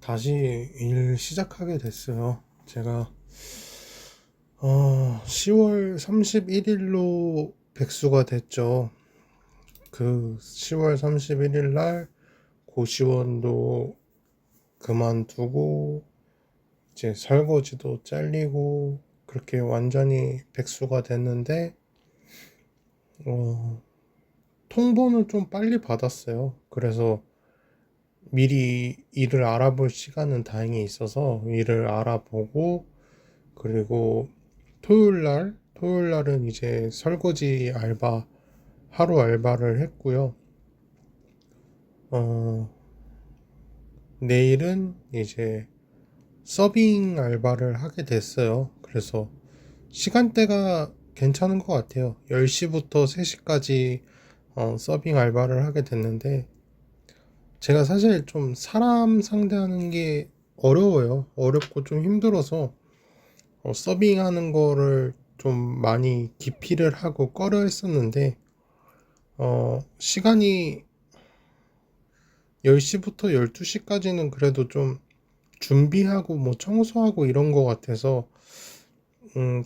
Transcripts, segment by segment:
다시 일 시작하게 됐어요. 제가 10월 31일로 백수가 됐죠. 그 10월 31일 날 고시원도 그만두고 이제 설거지도 잘리고 그렇게 완전히 백수가 됐는데 통보는 좀 빨리 받았어요. 그래서 미리 일을 알아볼 시간은 다행히 있어서 일을 알아보고, 그리고 토요일 날은 이제 설거지 알바, 하루 알바를 했고요. 어, 내일은 이제 서빙 알바를 하게 됐어요. 그래서 시간대가 괜찮은 것 같아요. 10시부터 3시까지 서빙 알바를 하게 됐는데, 제가 사실 좀 사람 상대하는 게 어려워요. 어렵고 좀 힘들어서 서빙하는 거를 좀 많이 기피를 하고 꺼려 했었는데, 시간이 10시부터 12시까지는 그래도 좀 준비하고 뭐 청소하고 이런 거 같아서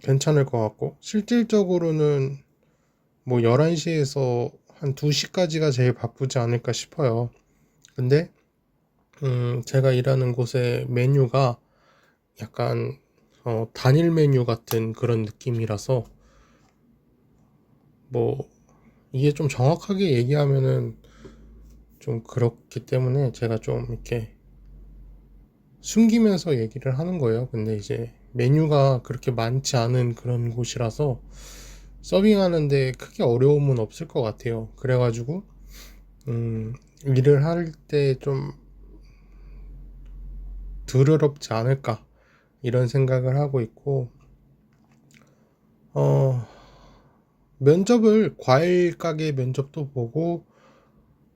괜찮을 것 같고, 실질적으로는 뭐 11시에서 한 2시까지가 제일 바쁘지 않을까 싶어요. 근데 제가 일하는 곳의 메뉴가 약간 단일 메뉴 같은 그런 느낌이라서, 뭐 이게 좀 정확하게 얘기하면은 좀 그렇기 때문에 제가 좀 이렇게 숨기면서 얘기를 하는 거예요. 근데 이제 메뉴가 그렇게 많지 않은 그런 곳이라서 서빙하는데 크게 어려움은 없을 것 같아요. 그래가지고 일을 할 때 좀 덜 어렵지 않을까 이런 생각을 하고 있고, 어 면접을 과일 가게 면접도 보고,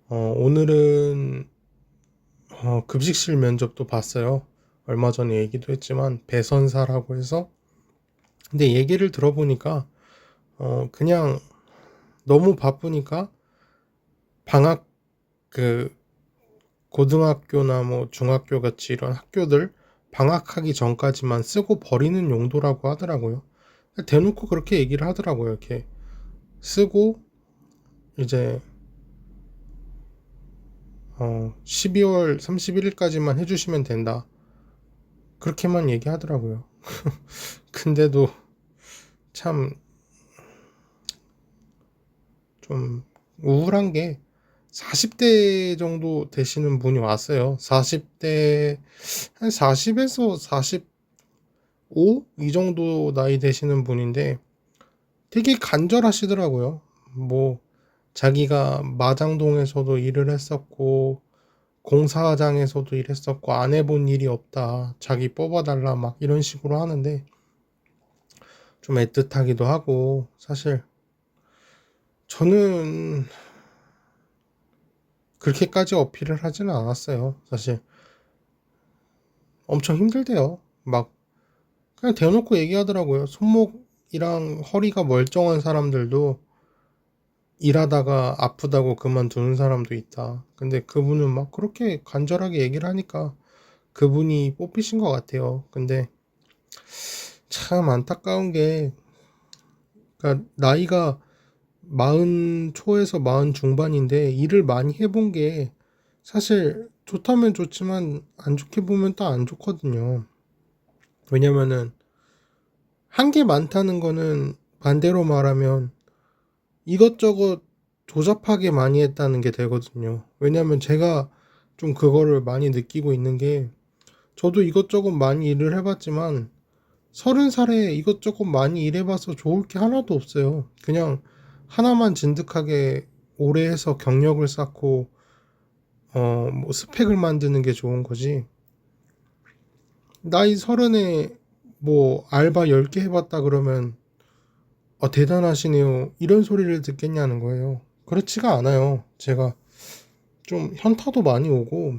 오늘은 급식실 면접도 봤어요. 얼마 전에 얘기도 했지만 배선사라고 해서. 근데 얘기를 들어보니까 그냥 너무 바쁘니까 방학, 그 고등학교나 뭐 중학교 같이 이런 학교들 방학하기 전까지만 쓰고 버리는 용도라고 하더라고요. 대놓고 그렇게 얘기를 하더라고요. 이렇게 쓰고 이제 12월 31일까지만 해주시면 된다, 그렇게만 얘기하더라고요. 근데도 참 좀 우울한 게, 40대 정도 되시는 분이 왔어요. 40대, 한 40에서 45? 이 정도 나이 되시는 분인데 되게 간절하시더라고요. 뭐 자기가 마장동에서도 일을 했었고 공사장에서도 일했었고 안 해본 일이 없다, 자기 뽑아달라, 막 이런 식으로 하는데 좀 애틋하기도 하고, 사실 저는 그렇게까지 어필을 하지는 않았어요. 사실 엄청 힘들대요. 막 그냥 대놓고 얘기하더라고요. 손목이랑 허리가 멀쩡한 사람들도 일하다가 아프다고 그만두는 사람도 있다. 근데 그분은 막 그렇게 간절하게 얘기를 하니까 그분이 뽑히신 것 같아요. 근데 참 안타까운 게, 그러니까 나이가 40 초에서 40 중반인데 일을 많이 해본 게, 사실 좋다면 좋지만 안 좋게 보면 또 안 좋거든요. 왜냐면은 한 게 많다는 거는 반대로 말하면 이것저것 조잡하게 많이 했다는 게 되거든요. 왜냐면 제가 좀 그거를 많이 느끼고 있는 게, 저도 이것저것 많이 일을 해봤지만 30살에 이것저것 많이 일해봐서 좋을 게 하나도 없어요. 그냥 하나만 진득하게 오래 해서 경력을 쌓고 뭐 스펙을 만드는 게 좋은 거지. 나이 30에 뭐 알바 10개 해봤다 그러면 대단하시네요, 이런 소리를 듣겠냐는 거예요. 그렇지가 않아요. 제가 좀 현타도 많이 오고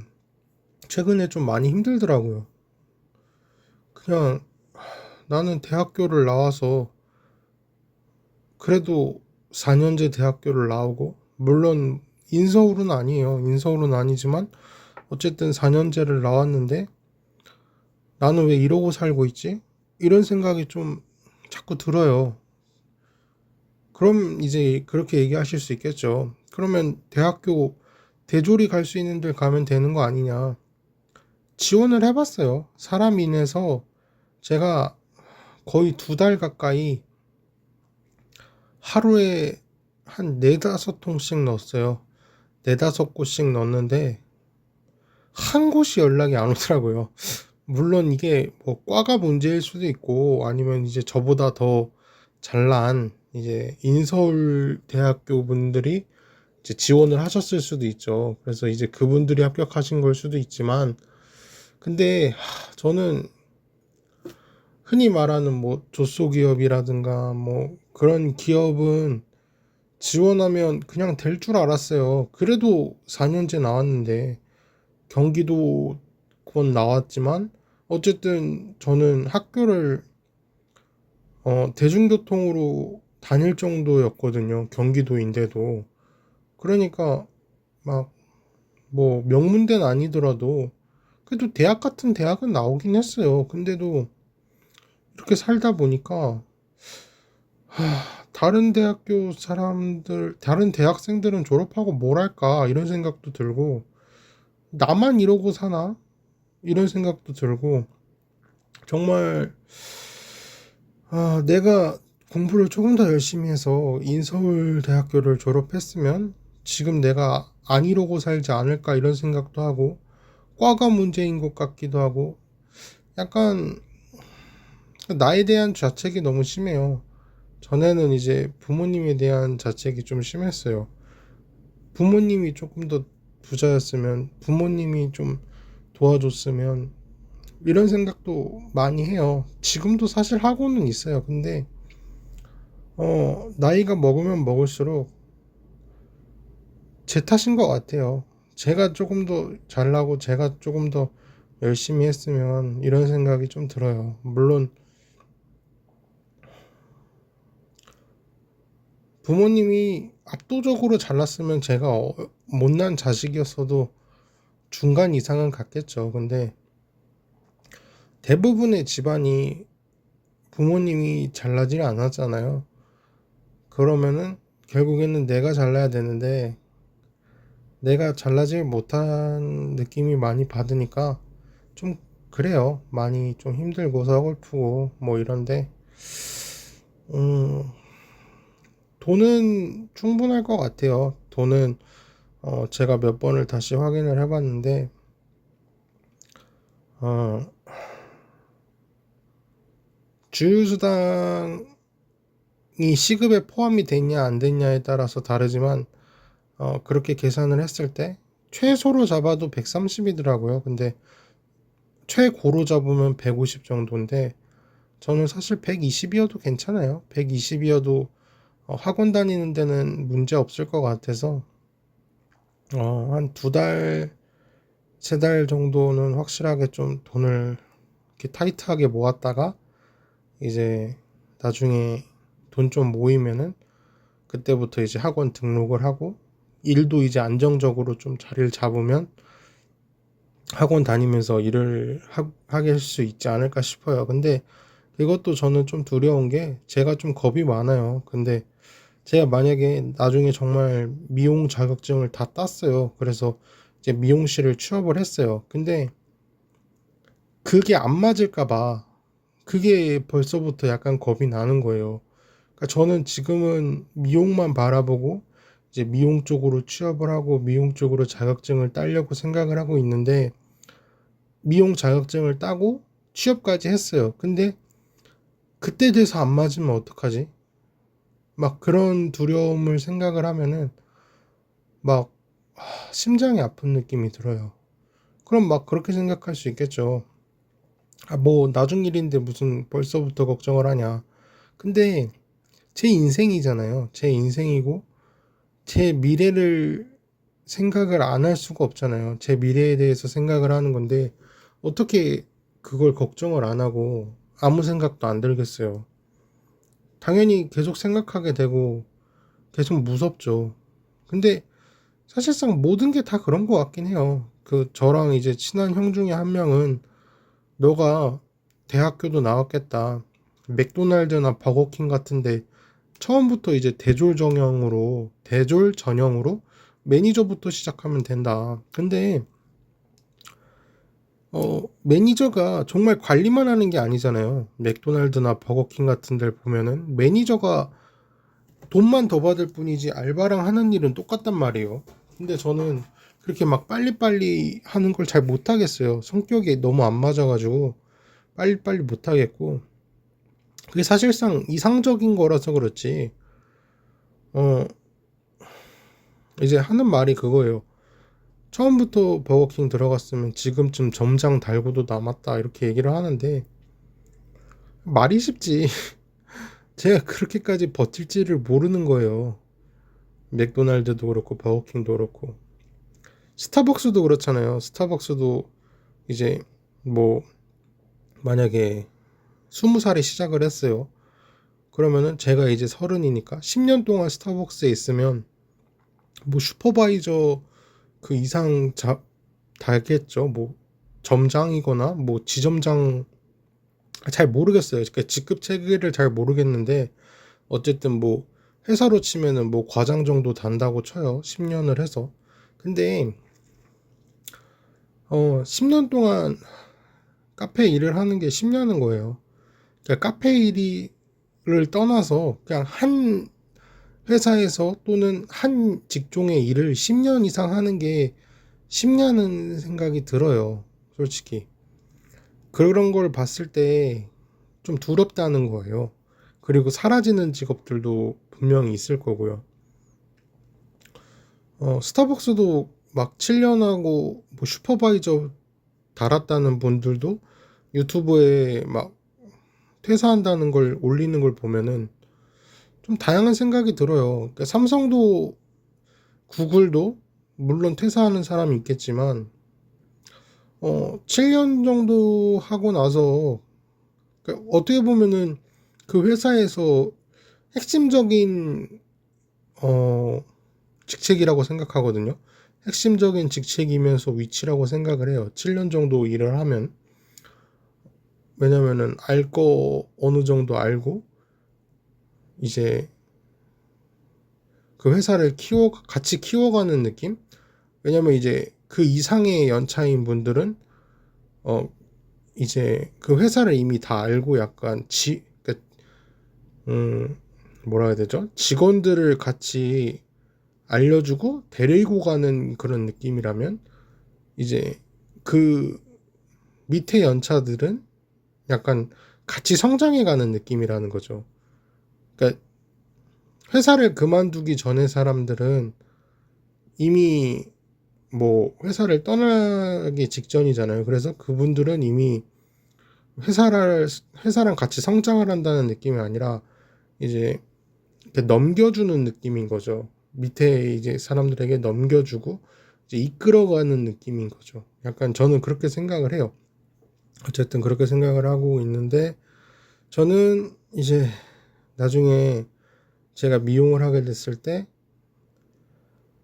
최근에 좀 많이 힘들더라고요. 그냥 나는 대학교를 나와서 그래도 4년제 대학교를 나오고, 물론 인서울은 아니에요. 인서울은 아니지만 어쨌든 4년제를 나왔는데 나는 왜 이러고 살고 있지? 이런 생각이 좀 자꾸 들어요. 그럼 이제 그렇게 얘기하실 수 있겠죠. 그러면 대학교 대졸이 갈 수 있는 데 가면 되는 거 아니냐. 지원을 해봤어요. 사람 인해서 제가 거의 2달 가까이 하루에 한 4~5통씩 넣었어요. 4~5곳씩 넣었는데 한 곳이 연락이 안 오더라고요. 물론 이게 뭐 과가 문제일 수도 있고 아니면 이제 저보다 더 잘난 이제 인서울 대학교 분들이 이제 지원을 하셨을 수도 있죠. 그래서 이제 그분들이 합격하신 걸 수도 있지만 근데 저는 흔히 말하는 뭐 조소기업이라든가 뭐 그런 기업은 지원하면 그냥 될 줄 알았어요. 그래도 4년제 나왔는데 경기도 곧 나왔지만 어쨌든 저는 학교를 대중교통으로 다닐 정도였거든요. 경기도인데도. 그러니까 막 뭐 명문대는 아니더라도 그래도 대학 같은 대학은 나오긴 했어요. 근데도 이렇게 살다 보니까 다른 대학교 사람들, 다른 대학생들은 졸업하고 뭘 할까 이런 생각도 들고 나만 이러고 사나 이런 생각도 들고 정말 내가 공부를 조금 더 열심히 해서 인서울 대학교를 졸업했으면 지금 내가 안 이러고 살지 않을까 이런 생각도 하고 과가 문제인 것 같기도 하고 약간 나에 대한 자책이 너무 심해요. 전에는 이제 부모님에 대한 자책이 좀 심했어요. 부모님이 조금 더 부자였으면, 부모님이 좀 도와줬으면, 이런 생각도 많이 해요. 지금도 사실 하고는 있어요. 근데, 나이가 먹으면 먹을수록 제 탓인 것 같아요. 제가 조금 더 잘나고, 제가 조금 더 열심히 했으면, 이런 생각이 좀 들어요. 물론, 부모님이 압도적으로 잘났으면 제가 못난 자식이었어도 중간 이상은 갔겠죠. 근데 대부분의 집안이 부모님이 잘나질 않았잖아요. 그러면은 결국에는 내가 잘나야 되는데 내가 잘나지 못한 느낌이 많이 받으니까 좀 그래요. 많이 좀 힘들고 서글프고 뭐 이런데 음, 돈은 충분할 것 같아요. 돈은 제가 몇 번을 다시 확인을 해봤는데 어, 주휴수당이 시급에 포함이 됐냐 안 됐냐에 따라서 다르지만 그렇게 계산을 했을 때 최소로 잡아도 130이더라고요. 근데 최고로 잡으면 150 정도인데 저는 사실 120이어도 괜찮아요. 120이어도 학원 다니는 데는 문제 없을 것 같아서 한 2달, 3달 정도는 확실하게 좀 돈을 이렇게 타이트하게 모았다가 이제 나중에 돈 좀 모이면은 그때부터 이제 학원 등록을 하고 일도 이제 안정적으로 좀 자리를 잡으면 학원 다니면서 일을 하게 할 수 있지 않을까 싶어요. 근데 이것도 저는 좀 두려운 게 제가 좀 겁이 많아요. 근데 제가 만약에 나중에 정말 미용 자격증을 다 땄어요. 그래서 이제 미용실을 취업을 했어요. 근데 그게 안 맞을까 봐 그게 벌써부터 약간 겁이 나는 거예요. 그러니까 저는 지금은 미용만 바라보고 이제 미용 쪽으로 취업을 하고 미용 쪽으로 자격증을 따려고 생각을 하고 있는데 미용 자격증을 따고 취업까지 했어요. 근데 그때 돼서 안 맞으면 어떡하지? 막 그런 두려움을 생각을 하면은 막 심장이 아픈 느낌이 들어요. 그럼 막 그렇게 생각할 수 있겠죠. 뭐 나중 일인데 무슨 벌써부터 걱정을 하냐. 근데 제 인생이잖아요. 제 인생이고 제 미래를 생각을 안 할 수가 없잖아요. 제 미래에 대해서 생각을 하는 건데 어떻게 그걸 걱정을 안 하고 아무 생각도 안 들겠어요. 당연히 계속 생각하게 되고 계속 무섭죠. 근데 사실상 모든 게 다 그런 것 같긴 해요. 그 저랑 이제 친한 형 중에 한 명은 너가 대학교도 나왔겠다. 맥도날드나 버거킹 같은데 처음부터 이제 대졸 전형으로 매니저부터 시작하면 된다. 근데 매니저가 정말 관리만 하는 게 아니잖아요. 맥도날드나 버거킹 같은 데 보면은 매니저가 돈만 더 받을 뿐이지 알바랑 하는 일은 똑같단 말이에요. 근데 저는 그렇게 막 빨리빨리 하는 걸 잘 못하겠어요. 성격이 너무 안 맞아가지고 빨리빨리 못하겠고, 그게 사실상 이상적인 거라서 그렇지. 어 이제 하는 말이 그거예요. 처음부터 버거킹 들어갔으면 지금쯤 점장 달고도 남았다, 이렇게 얘기를 하는데 말이 쉽지. 제가 그렇게까지 버틸지를 모르는 거예요. 맥도날드도 그렇고 버거킹도 그렇고 스타벅스도 그렇잖아요. 스타벅스도 이제 뭐 만약에 20살에 시작을 했어요. 그러면은 제가 이제 30이니까 10년 동안 스타벅스에 있으면 뭐 슈퍼바이저 그 이상 달겠죠. 뭐 점장이거나 뭐 지점장, 잘 모르겠어요. 그러니까 직급 체계를 잘 모르겠는데 어쨌든 뭐 회사로 치면은 뭐 과장 정도 단다고 쳐요. 10년을 해서. 근데 10년 동안 카페 일을 하는 게 10년인 거예요. 그러니까 카페 일을 떠나서 그냥 한 회사에서 또는 한 직종의 일을 10년 이상 하는 게 쉽냐는 생각이 들어요. 솔직히. 그런 걸 봤을 때 좀 두렵다는 거예요. 그리고 사라지는 직업들도 분명히 있을 거고요. 스타벅스도 막 7년 하고 뭐 슈퍼바이저 달았다는 분들도 유튜브에 막 퇴사한다는 걸 올리는 걸 보면은 좀 다양한 생각이 들어요. 그러니까 삼성도 구글도 물론 퇴사하는 사람이 있겠지만 7년 정도 하고 나서, 그러니까 어떻게 보면은 그 회사에서 핵심적인 어 직책이라고 생각하거든요. 핵심적인 직책이면서 위치라고 생각을 해요. 7년 정도 일을 하면. 왜냐면은 알 거 어느 정도 알고 이제 그 회사를 같이 키워가는 느낌? 왜냐면 이제 그 이상의 연차인 분들은 어 이제 그 회사를 이미 다 알고 약간 그러니까 음 뭐라 해야 되죠? 직원들을 같이 알려주고 데리고 가는 그런 느낌이라면, 이제 그 밑에 연차들은 약간 같이 성장해 가는 느낌이라는 거죠. 그러니까 회사를 그만두기 전에 사람들은 이미 뭐 회사를 떠나기 직전이잖아요. 그래서 그분들은 이미 회사랑 같이 성장을 한다는 느낌이 아니라 이제 넘겨주는 느낌인 거죠. 밑에 이제 사람들에게 넘겨주고 이제 이끌어가는 느낌인 거죠. 약간 저는 그렇게 생각을 해요. 어쨌든 그렇게 생각을 하고 있는데, 저는 이제 나중에 제가 미용을 하게 됐을 때,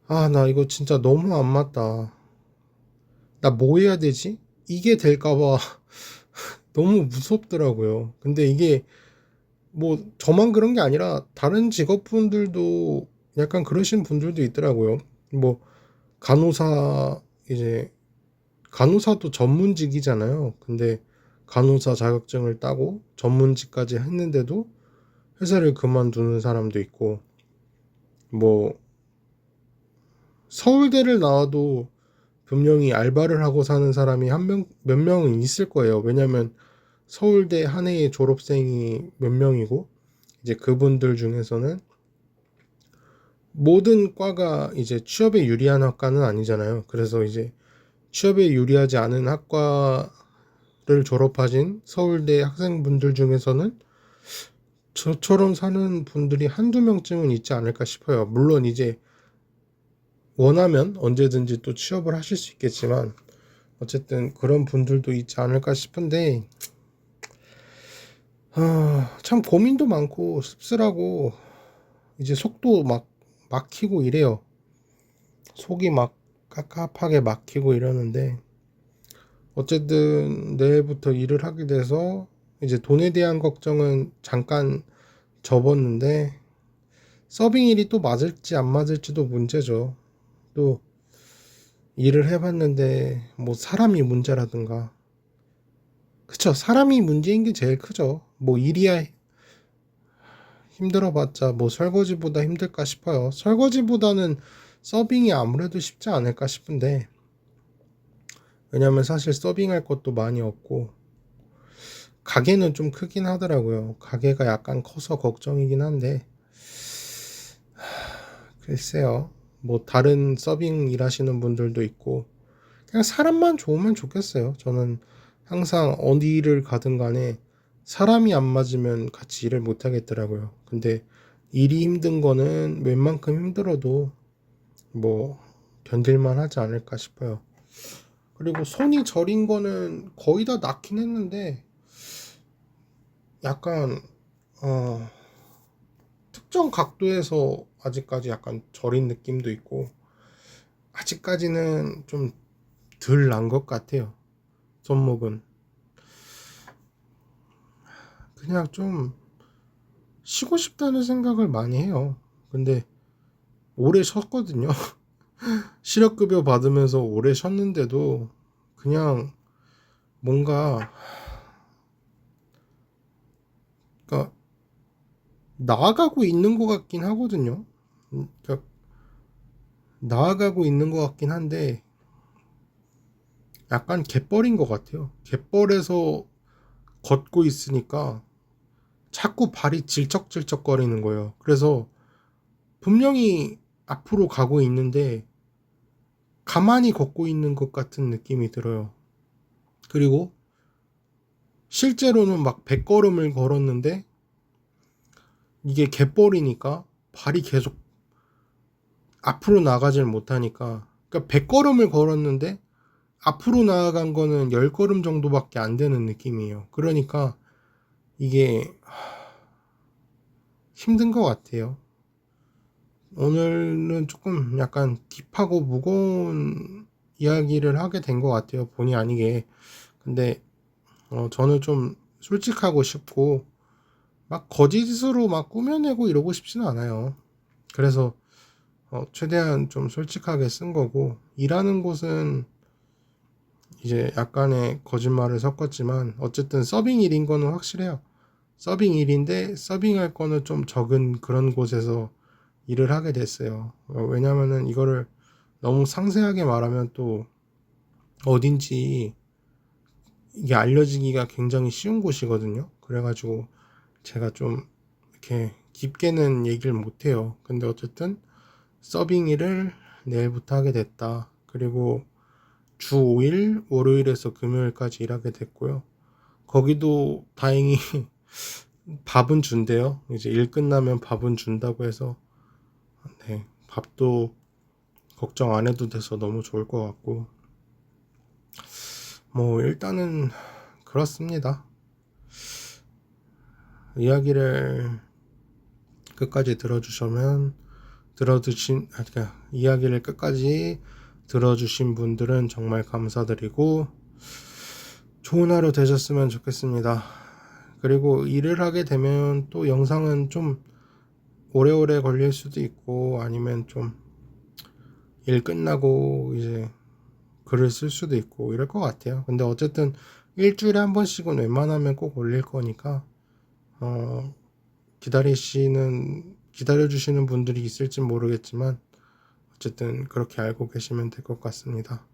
나 이거 진짜 너무 안 맞다. 나 뭐 해야 되지? 이게 될까봐 너무 무섭더라고요. 근데 이게 뭐 저만 그런 게 아니라 다른 직업분들도 약간 그러신 분들도 있더라고요. 뭐 간호사, 이제 간호사도 전문직이잖아요. 근데 간호사 자격증을 따고 전문직까지 했는데도 회사를 그만두는 사람도 있고, 뭐 서울대를 나와도 분명히 알바를 하고 사는 사람이 몇 명은 있을 거예요. 왜냐면 서울대 한 해의 졸업생이 몇 명이고, 이제 그분들 중에서는 모든 과가 이제 취업에 유리한 학과는 아니잖아요. 그래서 이제 취업에 유리하지 않은 학과를 졸업하신 서울대 학생분들 중에서는 저처럼 사는 분들이 한두 명쯤은 있지 않을까 싶어요. 물론 이제 원하면 언제든지 또 취업을 하실 수 있겠지만 어쨌든 그런 분들도 있지 않을까 싶은데, 참 고민도 많고 씁쓸하고 이제 속도 막 막히고 이래요. 속이 막 깝깝하게 막히고 이러는데 어쨌든 내일부터 일을 하게 돼서 이제 돈에 대한 걱정은 잠깐 접었는데 서빙 일이 또 맞을지 안 맞을지도 문제죠. 또 일을 해봤는데 뭐 사람이 문제라든가, 그쵸, 사람이 문제인 게 제일 크죠. 뭐 일이야 힘들어봤자 뭐 설거지보다 힘들까 싶어요. 설거지보다는 서빙이 아무래도 쉽지 않을까 싶은데, 왜냐면 사실 서빙할 것도 많이 없고 가게는 좀 크긴 하더라고요. 가게가 약간 커서 걱정이긴 한데, 글쎄요. 뭐 다른 서빙 일하시는 분들도 있고 그냥 사람만 좋으면 좋겠어요. 저는 항상 어디를 가든 간에 사람이 안 맞으면 같이 일을 못 하겠더라고요. 근데 일이 힘든 거는 웬만큼 힘들어도 뭐 견딜만 하지 않을까 싶어요. 그리고 손이 저린 거는 거의 다 낫긴 했는데 약간 어 특정 각도에서 아직까지 약간 저린 느낌도 있고, 아직까지는 좀 덜 난 것 같아요. 손목은 그냥 좀 쉬고 싶다는 생각을 많이 해요. 근데 오래 쉬었거든요. 실업급여 받으면서 오래 쉬었는데도 그냥 뭔가, 그러니까 나아가고 있는 것 같긴 하거든요. 그러니까 나아가고 있는 것 같긴 한데 약간 갯벌인 것 같아요. 갯벌에서 걷고 있으니까 자꾸 발이 질척질척 거리는 거예요. 그래서 분명히 앞으로 가고 있는데 가만히 걷고 있는 것 같은 느낌이 들어요. 그리고 실제로는 막 100걸음을 걸었는데 이게 갯벌이니까 발이 계속 앞으로 나가질 못하니까, 그러니까 100걸음을 걸었는데 앞으로 나아간 거는 10걸음 정도밖에 안 되는 느낌이에요. 그러니까 이게 힘든 것 같아요. 오늘은 조금 약간 딥하고 무거운 이야기를 하게 된 것 같아요. 본의 아니게. 근데 저는 좀 솔직하고 싶고 막 거짓으로 막 꾸며내고 이러고 싶지는 않아요. 그래서 최대한 좀 솔직하게 쓴 거고, 일하는 곳은 이제 약간의 거짓말을 섞었지만 어쨌든 서빙 일인 거는 확실해요. 서빙 일인데 서빙할 거는 좀 적은 그런 곳에서 일을 하게 됐어요. 왜냐면은 이거를 너무 상세하게 말하면 또 어딘지 이게 알려지기가 굉장히 쉬운 곳이거든요. 그래가지고 제가 좀 이렇게 깊게는 얘기를 못해요. 근데 어쨌든 서빙 일을 내일부터 하게 됐다. 그리고 주 5일, 월요일에서 금요일까지 일하게 됐고요. 거기도 다행히 밥은 준대요. 이제 일 끝나면 밥은 준다고 해서, 네, 밥도 걱정 안 해도 돼서 너무 좋을 것 같고, 뭐 일단은 그렇습니다. 이야기를 끝까지 들어주시면 그러니까 이야기를 끝까지 들어주신 분들은 정말 감사드리고 좋은 하루 되셨으면 좋겠습니다. 그리고 일을 하게 되면 또 영상은 좀 오래오래 걸릴 수도 있고 아니면 좀 일 끝나고 이제 글을 쓸 수도 있고 이럴 것 같아요. 근데 어쨌든 일주일에 한 번씩은 웬만하면 꼭 올릴 거니까 어, 기다려주시는 분들이 있을지 모르겠지만 어쨌든 그렇게 알고 계시면 될 것 같습니다.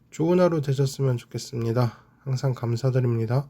좋은 하루 되셨으면 좋겠습니다. 항상 감사드립니다.